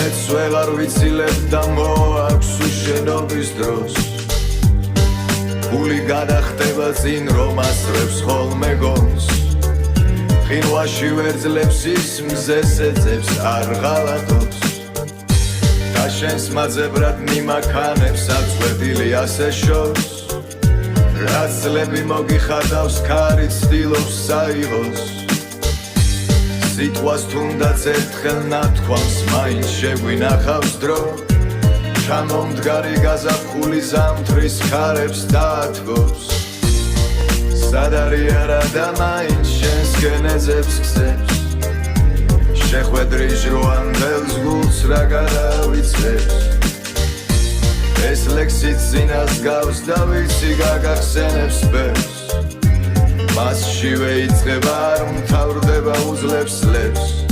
მეც ვეღარ ვიცილებ და მოაქვს უშენობის დროს ფული გადახტება წინ რომ ასრებს ხოლმე გონს ყინვაში ვერძლებს ის მზეს ეძებს არ ღალატობს და შენს მაძებრად მიმაქანებს აწყვეტილი ასე შორს რაც ლები მოგიხადავს ქარი ცდილობს საიღოს სიტყვას თუნდაც ერთხელ ნათქვამს მაინც შეგვინახავს დრო ჩამომდგარი გაზაფხული ზამთრის ქარებს დაათბობს სად არის არა და მაინც შენსკენ ეძებს გზებს შეხვედრი ჟრუანდელს გულს რა გადავიწყებს ეს ლექსიც წინას გავს და ვიცი გაგახსენებს ბერს მასშივე იწყება არ მთავრდება უძლებს ლებს